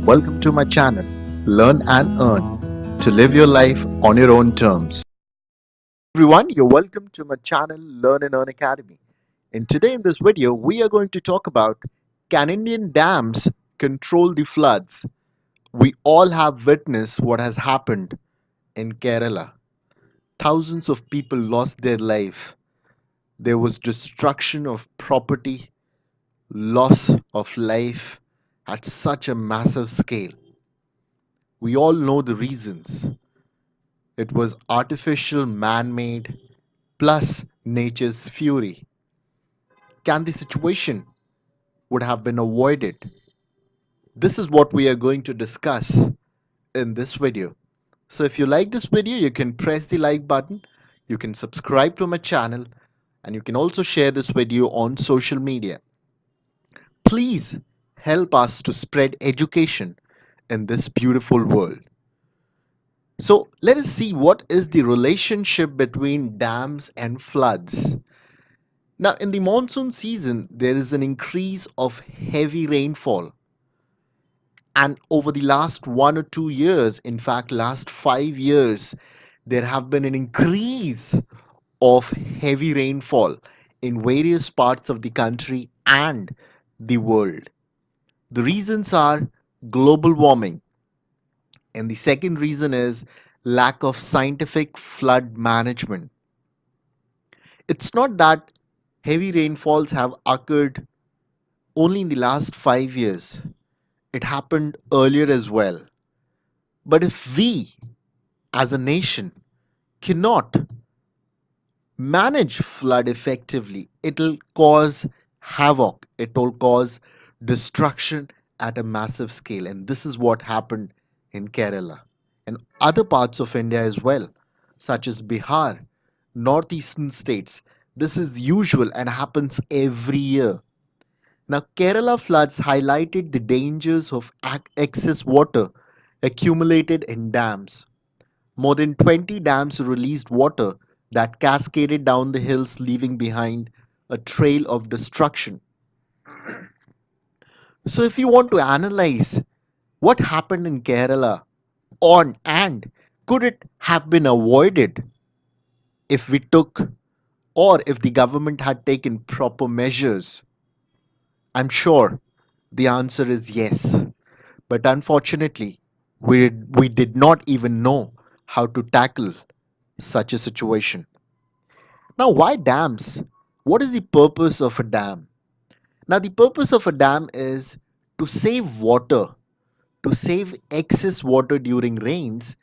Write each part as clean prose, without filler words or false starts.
Welcome to my channel, Learn and Earn, to live your life on your own terms. Everyone, you're welcome to my channel, Learn and Earn Academy. And today in this video, we are going to talk about, can Indian dams control the floods? We all have witnessed what has happened in Kerala. Thousands of people lost their life. There was destruction of property, loss of life at such a massive scale. We all know the reasons. It was artificial, man made, plus nature's fury. Can the situation would have been avoided? This is what we are going to discuss in this video. So if you like this video, you can press the like button, you can subscribe to my channel, and you can also share this video on social media. Please help us to spread education in this beautiful world. So let us see what is the relationship between dams and floods. Now, in the monsoon season, there is an increase of heavy rainfall. And over the last 1 or 2 years, in fact, last 5 years, there have been an increase of heavy rainfall in various parts of the country and the world. The reasons are global warming, and the second reason is lack of scientific flood management. It's not that heavy rainfalls have occurred only in the last 5 years, it happened earlier as well. But if we as a nation cannot manage flood effectively, it'll cause havoc, it will cause destruction at a massive scale. And this is what happened in Kerala and other parts of India as well, such as Bihar, northeastern states. This is usual and happens every year. Now, Kerala floods highlighted the dangers of excess water accumulated in dams. More than 20 dams released water that cascaded down the hills, leaving behind a trail of destruction. So, if you want to analyze what happened in Kerala on and could it have been avoided if we took or if the government had taken proper measures, I'm sure the answer is yes. But unfortunately, we did not even know how to tackle such a situation. Now, why dams? What is the purpose of a dam? Now, the purpose of a dam is to save water, to save excess water during rains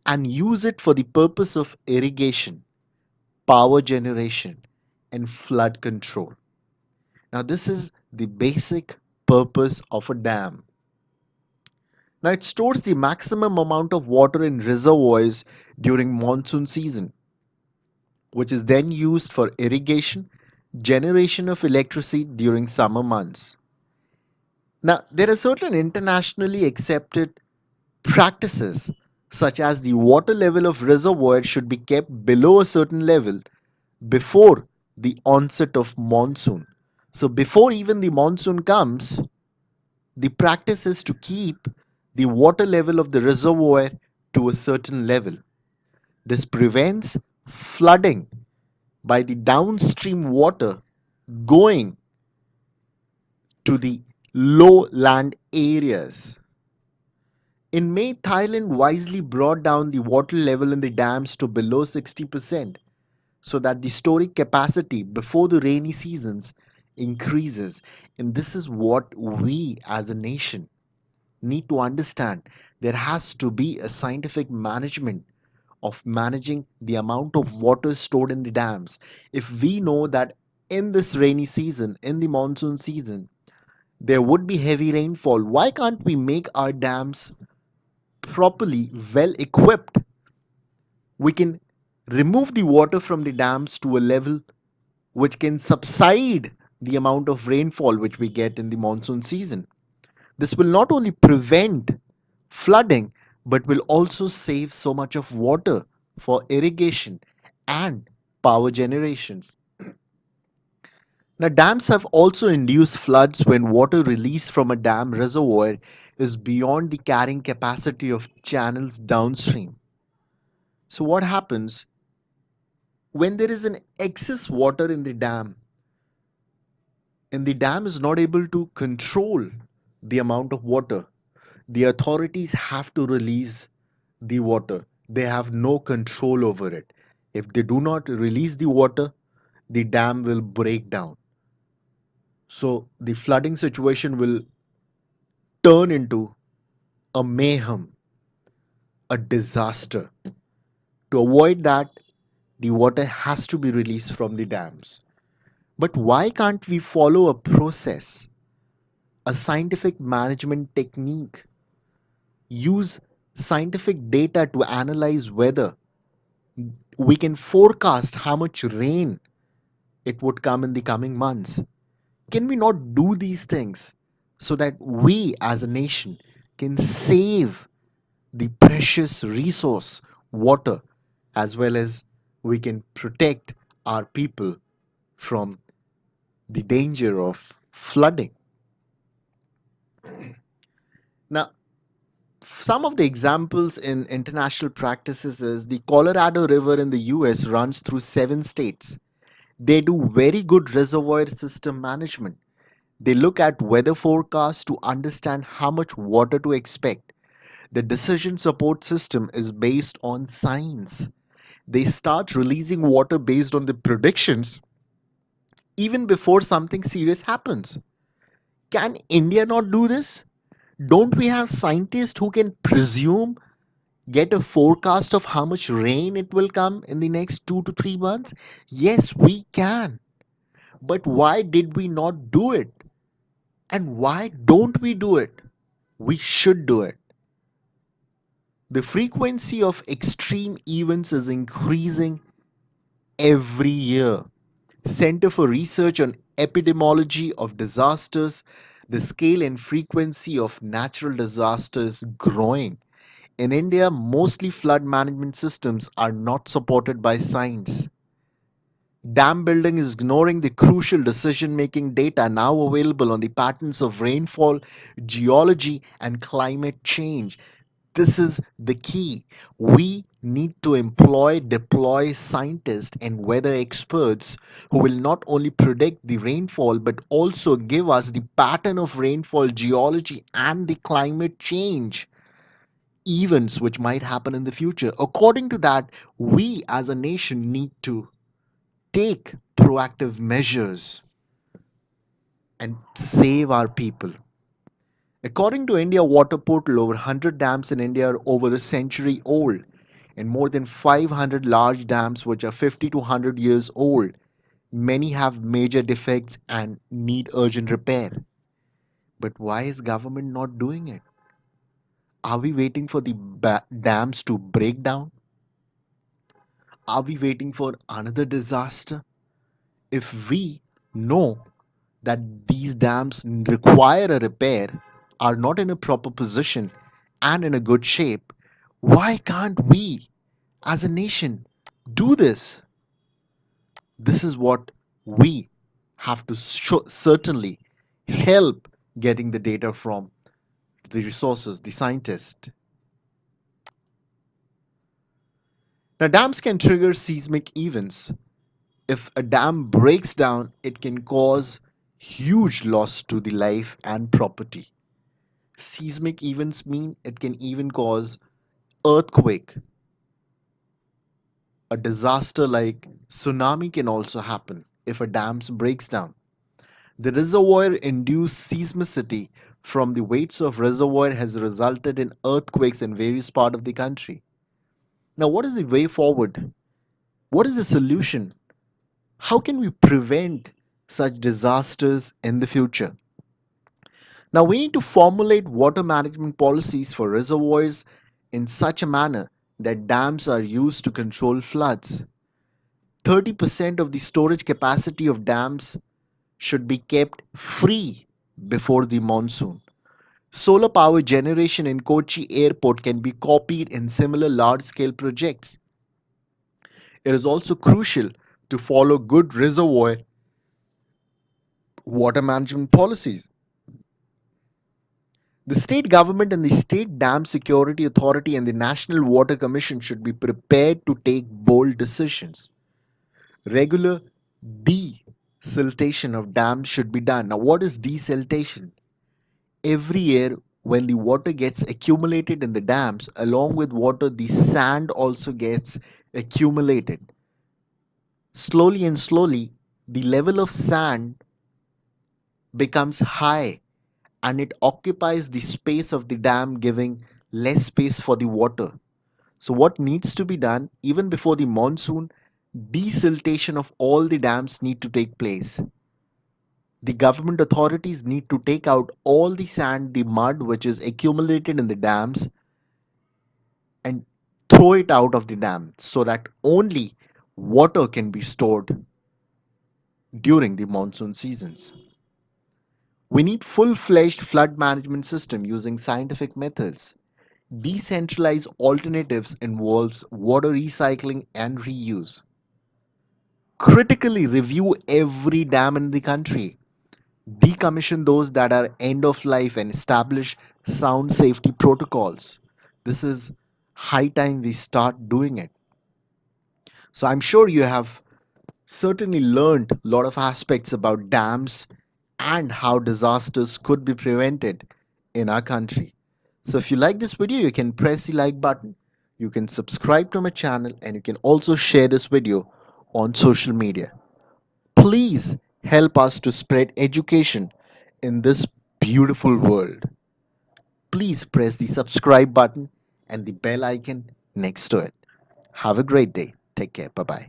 and use it for the purpose of irrigation, power generation, and flood control. Now, this is the basic purpose of a dam. Now, it stores the maximum amount of water in reservoirs during monsoon season, which is then used for irrigation, generation of electricity during summer months. Now, there are certain internationally accepted practices, such as the water level of reservoirs should be kept below a certain level before the onset of monsoon. So, before even the monsoon comes, the practice is to keep the water level of the reservoir to a certain level. This prevents flooding by the downstream water going to the lowland areas. In May, Thailand wisely brought down the water level in the dams to below 60% so that the storage capacity before the rainy seasons increases. And this is what we as a nation need to understand. There has to be a scientific management of managing the amount of water stored in the dams. If we know that in this rainy season, in the monsoon season, there would be heavy rainfall, why can't we make our dams properly well equipped? We can remove the water from the dams to a level which can subside the amount of rainfall which we get in the monsoon season. This will not only prevent flooding but will also save so much of water for irrigation and power generations. Now, dams have also induced floods when water released from a dam reservoir is beyond the carrying capacity of channels downstream. So, what happens when there is an excess water in the dam and the dam is not able to control the amount of water? The authorities have to release the water. They have no control over it. If they do not release the water, the dam will break down. So the flooding situation will turn into a mayhem, a disaster. To avoid that, the water has to be released from the dams. But why can't we follow a process, a scientific management technique, use scientific data to analyze weather? We can forecast how much rain it would come in the coming months. Can we not do these things so that we as a nation can save the precious resource, water, as well as we can protect our people from the danger of flooding? Now, some of the examples in international practices is the Colorado River in the US runs through 7 states. They do very good reservoir system management. They look at weather forecasts to understand how much water to expect. The decision support system is based on science. They start releasing water based on the predictions even before something serious happens. Can India not do this? Don't we have scientists who can presume, get a forecast of how much rain it will come in the next 2 to 3 months? Yes, we can. But why did we not do it? And why don't we do it? We should do it. The frequency of extreme events is increasing every year. Center for Research on Epidemiology of Disasters, the scale and frequency of natural disasters growing. In India, mostly flood management systems are not supported by science. Dam building is ignoring the crucial decision making data now available on the patterns of rainfall, geology, and climate change. This is the key. We need to deploy scientists and weather experts who will not only predict the rainfall but also give us the pattern of rainfall, geology, and the climate change events which might happen in the future. According to that, we as a nation need to take proactive measures and save our people. According to India Water Portal, over 100 dams in India are over a century old, and more than 500 large dams which are 50 to 100 years old. Many have major defects and need urgent repair. But why is government not doing it? Are we waiting for the dams to break down? Are we waiting for another disaster? If we know that these dams require a repair, are not in a proper position and in a good shape, why can't we as a nation do this? This is what we have to certainly help getting the data from the resources, the scientists. Now, dams can trigger seismic events. If a dam breaks down, it can cause huge loss to the life and property. Seismic events mean it can even cause earthquake. A disaster like tsunami can also happen if a dam breaks down. The reservoir induced seismicity from the weights of reservoir has resulted in earthquakes in various parts of the country. Now, what is the way forward? What is the solution? How can we prevent such disasters in the future? Now, we need to formulate water management policies for reservoirs in such a manner that dams are used to control floods. 30% of the storage capacity of dams should be kept free before the monsoon. Solar power generation in Kochi airport can be copied in similar large scale projects. It is also crucial to follow good reservoir Water management policies. The state government and the State Dam Security Authority and the National Water Commission should be prepared to take bold decisions. Regular desiltation of dams should be done. Now, what is desiltation? Every year, when the water gets accumulated in the dams, along with water, the sand also gets accumulated. Slowly and slowly, the level of sand becomes high and it occupies the space of the dam, giving less space for the water. So, what needs to be done even before the monsoon? Desiltation of all the dams need to take place. The government authorities need to take out all the sand, the mud which is accumulated in the dams, and throw it out of the dam so that only water can be stored during the monsoon seasons. We need full-fledged flood management system using scientific methods. Decentralized alternatives involves water recycling and reuse. Critically review every dam in the country. Decommission those that are end of life and establish sound safety protocols. This is high time we start doing it. So I'm sure you have certainly learned a lot of aspects about dams and how disasters could be prevented in our country. So if you like this video, you can press the like button, you can subscribe to my channel, and you can also share this video on social media. Please help us to spread education in this beautiful world. Please press the subscribe button and the bell icon next to it. Have a great day. Take care. Bye bye.